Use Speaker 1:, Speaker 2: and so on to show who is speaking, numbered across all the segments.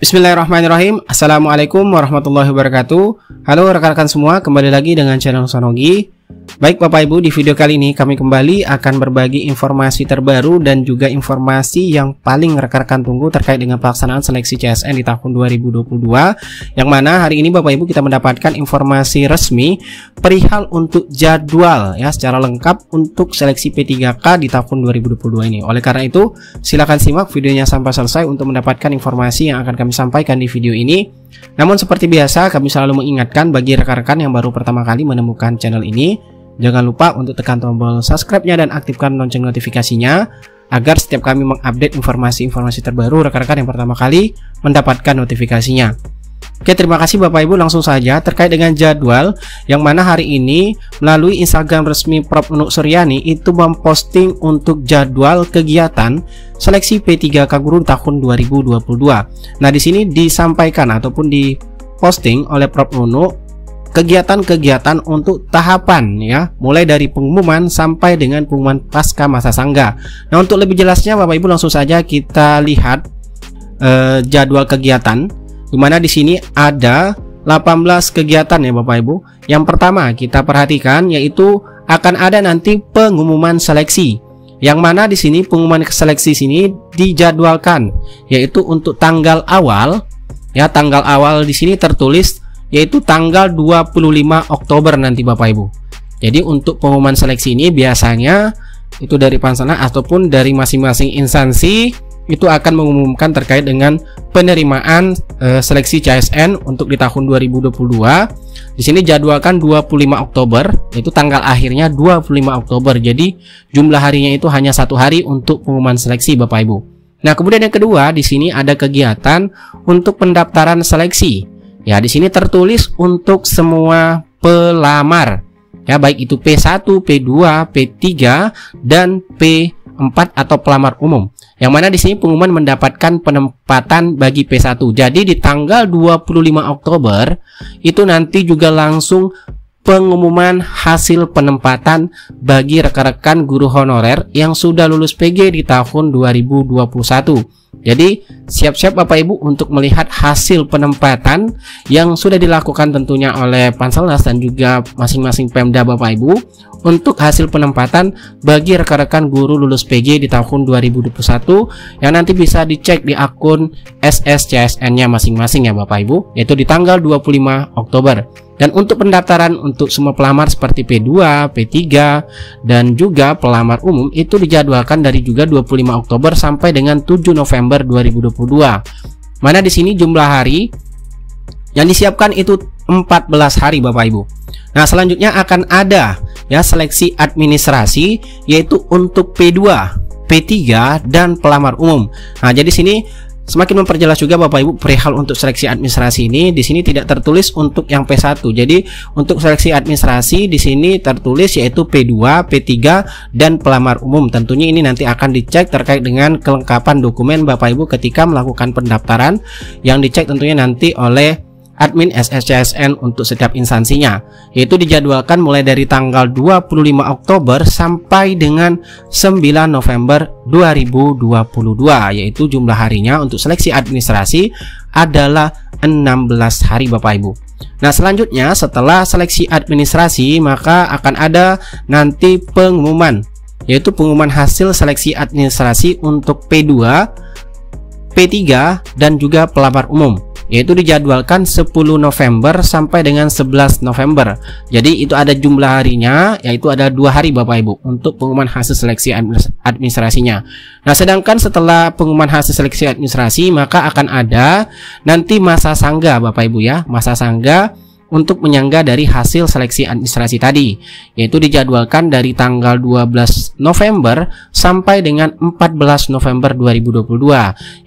Speaker 1: Bismillahirrahmanirrahim. Assalamualaikum warahmatullahi wabarakatuh. Halo rekan-rekan semua, kembali lagi dengan channel Sonogi. Baik Bapak Ibu, di video kali ini kami kembali akan berbagi informasi terbaru dan juga informasi yang paling rekan-rekan tunggu terkait dengan pelaksanaan seleksi CSN di tahun 2022, yang mana hari ini Bapak Ibu kita mendapatkan informasi resmi perihal untuk jadwal ya secara lengkap untuk seleksi P3K di tahun 2022 ini. Oleh karena itu, silakan simak videonya sampai selesai untuk mendapatkan informasi yang akan kami sampaikan di video ini. Namun seperti biasa, kami selalu mengingatkan bagi rekan-rekan yang baru pertama kali menemukan channel ini, jangan lupa untuk tekan tombol subscribe-nya dan aktifkan lonceng notifikasinya agar setiap kami mengupdate informasi-informasi terbaru, rekan-rekan yang pertama kali mendapatkan notifikasinya. Oke, terima kasih Bapak Ibu. Langsung saja terkait dengan jadwal, yang mana hari ini melalui Instagram resmi Prof. Nunuk Suryani itu memposting untuk jadwal kegiatan seleksi P3K Guru tahun 2022. Nah, di sini disampaikan ataupun diposting oleh Prof. Nunuk kegiatan-kegiatan untuk tahapan ya, mulai dari pengumuman sampai dengan pengumuman pasca masa sangga. Nah, untuk lebih jelasnya Bapak Ibu langsung saja kita lihat jadwal kegiatan, di mana di sini ada 18 kegiatan ya Bapak Ibu. Yang pertama kita perhatikan yaitu akan ada nanti pengumuman seleksi, yang mana di sini pengumuman seleksi sini dijadwalkan yaitu untuk tanggal awal ya, tanggal awal di sini tertulis yaitu tanggal 25 Oktober nanti Bapak Ibu. Jadi untuk pengumuman seleksi ini biasanya itu dari Pansana ataupun dari masing-masing instansi itu akan mengumumkan terkait dengan penerimaan seleksi CSN untuk di tahun 2022. Di sini jadwalkan 25 Oktober, yaitu tanggal akhirnya 25 Oktober. Jadi jumlah harinya itu hanya 1 hari untuk pengumuman seleksi Bapak Ibu. Nah, kemudian yang kedua di sini ada kegiatan untuk pendaftaran seleksi. Ya, di sini tertulis untuk semua pelamar. Ya, baik itu P1, P2, P3 dan P4 atau pelamar umum. Yang mana di sini pengumuman mendapatkan penempatan bagi P1. Jadi di tanggal 25 Oktober itu nanti juga langsung pengumuman hasil penempatan bagi rekan-rekan guru honorer yang sudah lulus PG di tahun 2021. Jadi siap-siap Bapak Ibu untuk melihat hasil penempatan yang sudah dilakukan tentunya oleh Panselnas dan juga masing-masing Pemda Bapak Ibu untuk hasil penempatan bagi rekan-rekan guru lulus PG di tahun 2021 yang nanti bisa dicek di akun SSCSN-nya masing-masing ya Bapak Ibu, yaitu di tanggal 25 Oktober. Dan untuk pendaftaran untuk semua pelamar seperti P2, P3 dan juga pelamar umum itu dijadwalkan dari juga 25 Oktober sampai dengan 7 November 2022. Mana di sini jumlah hari yang disiapkan itu 14 hari Bapak Ibu. Nah, selanjutnya akan ada ya seleksi administrasi yaitu untuk P2, P3 dan pelamar umum. Nah, jadi sini semakin memperjelas juga Bapak Ibu perihal untuk seleksi administrasi ini. Di sini tidak tertulis untuk yang P1. Jadi untuk seleksi administrasi di sini tertulis yaitu P2, P3 dan pelamar umum. Tentunya ini nanti akan dicek terkait dengan kelengkapan dokumen Bapak Ibu ketika melakukan pendaftaran, yang dicek tentunya nanti oleh admin SSCSN untuk setiap instansinya, yaitu dijadwalkan mulai dari tanggal 25 Oktober sampai dengan 9 November 2022, yaitu jumlah harinya untuk seleksi administrasi adalah 16 hari Bapak Ibu. Nah, selanjutnya setelah seleksi administrasi maka akan ada nanti pengumuman, yaitu pengumuman hasil seleksi administrasi untuk P2, P3 dan juga pelamar umum, yaitu dijadwalkan 10 November sampai dengan 11 November. Jadi itu ada jumlah harinya, yaitu ada 2 hari Bapak Ibu untuk pengumuman hasil seleksi administrasinya. Nah, sedangkan setelah pengumuman hasil seleksi administrasi maka akan ada nanti masa sangga Bapak Ibu ya, masa sangga untuk menyangga dari hasil seleksi administrasi tadi, yaitu dijadwalkan dari tanggal 12 November sampai dengan 14 November 2022,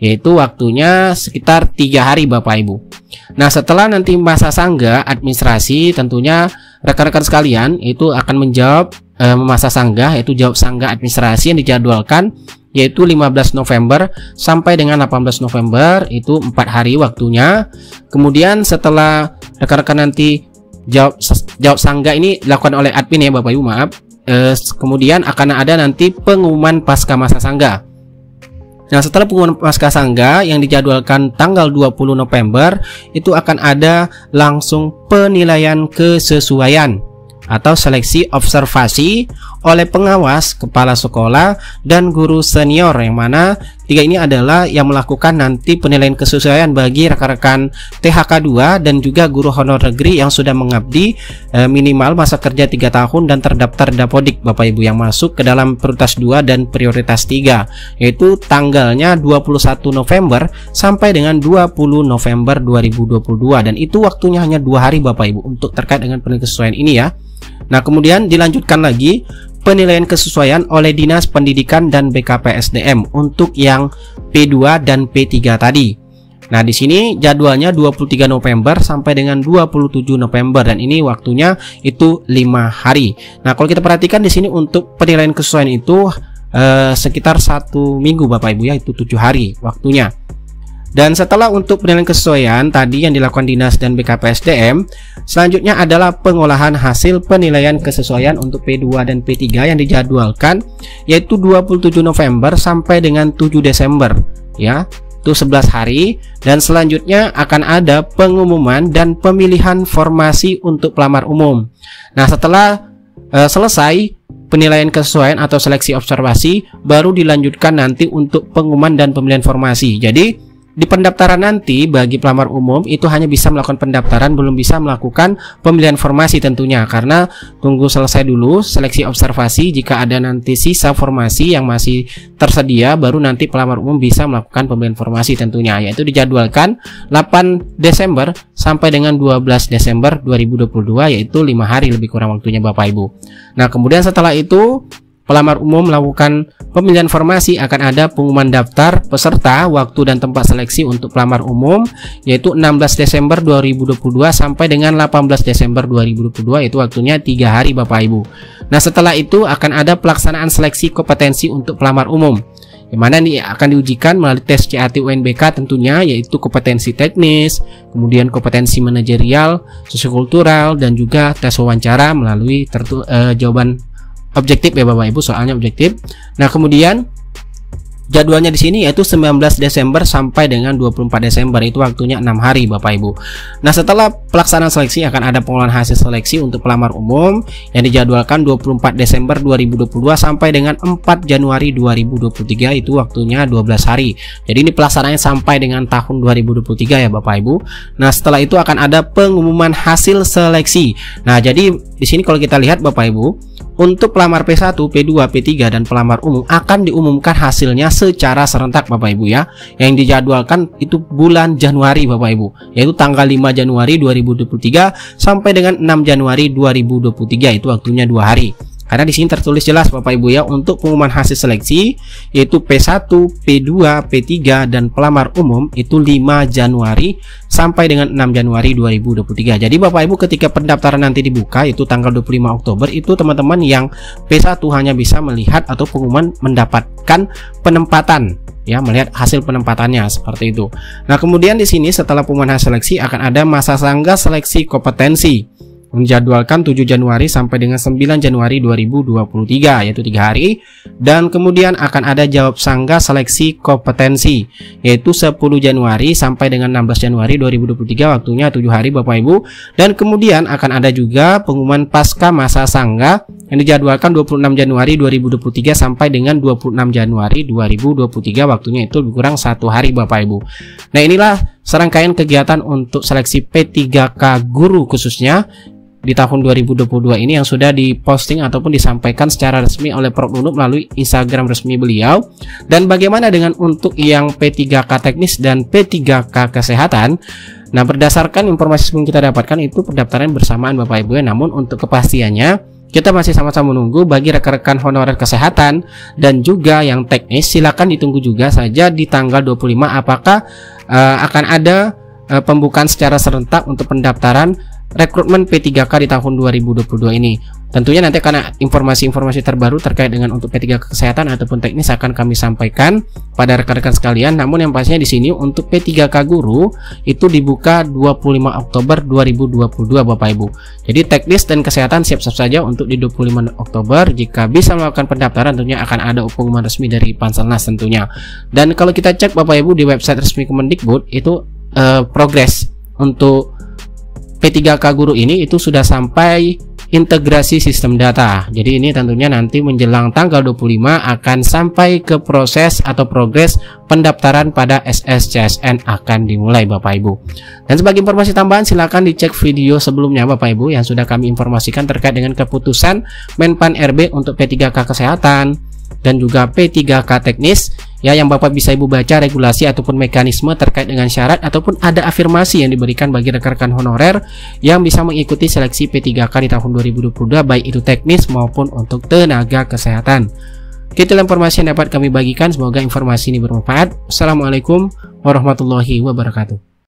Speaker 1: yaitu waktunya sekitar 3 hari Bapak Ibu. Nah, setelah nanti masa sangga administrasi, tentunya rekan-rekan sekalian itu akan menjawab masa sangga, yaitu jawab sangga administrasi yang dijadwalkan yaitu 15 November sampai dengan 18 November, itu 4 hari waktunya. Kemudian setelah rekan-rekan nanti jawab sangga ini dilakukan oleh admin ya Bapak Ibu, maaf. Kemudian akan ada nanti pengumuman pasca masa sangga. Nah, setelah pengumuman Pascasangga yang dijadwalkan tanggal 20 November, itu akan ada langsung penilaian kesesuaian atau seleksi observasi oleh pengawas, kepala sekolah, dan guru senior, yang mana tiga ini adalah yang melakukan nanti penilaian kesesuaian bagi rekan-rekan THK 2 dan juga guru honor negeri yang sudah mengabdi minimal masa kerja 3 tahun dan terdaftar Dapodik Bapak Ibu, yang masuk ke dalam prioritas 2 dan prioritas 3, yaitu tanggalnya 21 November sampai dengan 20 November 2022, dan itu waktunya hanya 2 hari Bapak Ibu untuk terkait dengan penilaian kesesuaian ini ya. Nah, kemudian dilanjutkan lagi penilaian kesesuaian oleh Dinas Pendidikan dan BKPSDM untuk yang P2 dan P3 tadi. Nah, di sini jadwalnya 23 November sampai dengan 27 November, dan ini waktunya itu 5 hari. Nah, kalau kita perhatikan di sini untuk penilaian kesesuaian itu sekitar 1 minggu Bapak Ibu ya, itu 7 hari waktunya. Dan setelah untuk penilaian kesesuaian tadi yang dilakukan Dinas dan BKPSDM, selanjutnya adalah pengolahan hasil penilaian kesesuaian untuk P2 dan P3 yang dijadwalkan yaitu 27 November sampai dengan 7 Desember ya. Itu 11 hari, dan selanjutnya akan ada pengumuman dan pemilihan formasi untuk pelamar umum. Nah, setelah selesai penilaian kesesuaian atau seleksi observasi, baru dilanjutkan nanti untuk pengumuman dan pemilihan formasi. Jadi di pendaftaran nanti bagi pelamar umum itu hanya bisa melakukan pendaftaran, belum bisa melakukan pemilihan formasi tentunya, karena tunggu selesai dulu seleksi observasi. Jika ada nanti sisa formasi yang masih tersedia, baru nanti pelamar umum bisa melakukan pemilihan formasi tentunya, yaitu dijadwalkan 8 Desember sampai dengan 12 Desember 2022, yaitu 5 hari lebih kurang waktunya Bapak Ibu. Nah, kemudian setelah itu pelamar umum melakukan pemilihan formasi, akan ada pengumuman daftar peserta, waktu dan tempat seleksi untuk pelamar umum yaitu 16 Desember 2022 sampai dengan 18 Desember 2022, itu waktunya 3 hari Bapak Ibu. Nah, setelah itu akan ada pelaksanaan seleksi kompetensi untuk pelamar umum, yang mana ini akan diujikan melalui tes CAT UNBK tentunya, yaitu kompetensi teknis, kemudian kompetensi manajerial, sosiokultural, dan juga tes wawancara melalui jawaban objektif ya Bapak Ibu, soalnya objektif. Nah, kemudian jadwalnya di sini yaitu 19 Desember sampai dengan 24 Desember, itu waktunya 6 hari Bapak Ibu. Nah, setelah pelaksanaan seleksi akan ada pengolahan hasil seleksi untuk pelamar umum yang dijadwalkan 24 Desember 2022 sampai dengan 4 Januari 2023, itu waktunya 12 hari. Jadi ini pelaksanaannya sampai dengan tahun 2023 ya Bapak Ibu. Nah, setelah itu akan ada pengumuman hasil seleksi. Nah, jadi di sini kalau kita lihat Bapak Ibu, untuk pelamar P1, P2, P3 dan pelamar umum akan diumumkan hasilnya secara serentak Bapak Ibu ya. Yang dijadwalkan itu bulan Januari Bapak Ibu, yaitu tanggal 5 Januari 2023 sampai dengan 6 Januari 2023, itu waktunya 2 hari. Karena di sini tertulis jelas Bapak Ibu ya, untuk pengumuman hasil seleksi yaitu P1, P2, P3 dan pelamar umum itu 5 Januari sampai dengan 6 Januari 2023. Jadi Bapak Ibu ketika pendaftaran nanti dibuka itu tanggal 25 Oktober, itu teman-teman yang P1 hanya bisa melihat atau pengumuman mendapatkan penempatan ya, melihat hasil penempatannya seperti itu. Nah, kemudian di sini setelah pengumuman hasil seleksi akan ada masa sangga seleksi kompetensi, menjadwalkan 7 Januari sampai dengan 9 Januari 2023, yaitu 3 hari. Dan kemudian akan ada jawab sangga seleksi kompetensi yaitu 10 Januari sampai dengan 16 Januari 2023, waktunya 7 hari Bapak Ibu. Dan kemudian akan ada juga pengumuman pasca masa sangga yang dijadwalkan 26 Januari 2023 sampai dengan 26 Januari 2023, waktunya itu lebih kurang 1 hari Bapak Ibu. Nah, inilah serangkaian kegiatan untuk seleksi P3K guru khususnya di tahun 2022 ini yang sudah diposting ataupun disampaikan secara resmi oleh Prof Nunuk melalui Instagram resmi beliau. Dan bagaimana dengan untuk yang P3K teknis dan P3K kesehatan? Nah, berdasarkan informasi yang kita dapatkan itu pendaftaran bersamaan Bapak Ibu ya. Namun untuk kepastiannya kita masih sama-sama menunggu. Bagi rekan-rekan honorer kesehatan dan juga yang teknis, silakan ditunggu juga saja di tanggal 25 apakah akan ada pembukaan secara serentak untuk pendaftaran rekrutmen P3K di tahun 2022 ini. Tentunya nanti karena informasi-informasi terbaru terkait dengan untuk P3K kesehatan ataupun teknis akan kami sampaikan pada rekan-rekan sekalian. Namun yang pastinya di sini untuk P3K guru itu dibuka 25 Oktober 2022 Bapak Ibu. Jadi teknis dan kesehatan siap-siap saja untuk di 25 Oktober. Jika bisa melakukan pendaftaran tentunya akan ada pengumuman resmi dari Panselnas tentunya. Dan kalau kita cek Bapak Ibu di website resmi Kemendikbud itu progres untuk P3K guru ini itu sudah sampai integrasi sistem data. Jadi ini tentunya nanti menjelang tanggal 25 akan sampai ke proses atau progres pendaftaran pada SSCSN akan dimulai Bapak Ibu. Dan sebagai informasi tambahan silakan dicek video sebelumnya Bapak Ibu yang sudah kami informasikan terkait dengan keputusan Menpan RB untuk P3K kesehatan dan juga P3K teknis ya, yang Bapak bisa Ibu baca regulasi ataupun mekanisme terkait dengan syarat ataupun ada afirmasi yang diberikan bagi rekan-rekan honorer yang bisa mengikuti seleksi P3K di tahun 2022 baik itu teknis maupun untuk tenaga kesehatan. Itulah informasi yang dapat kami bagikan, semoga informasi ini bermanfaat. Assalamualaikum warahmatullahi wabarakatuh.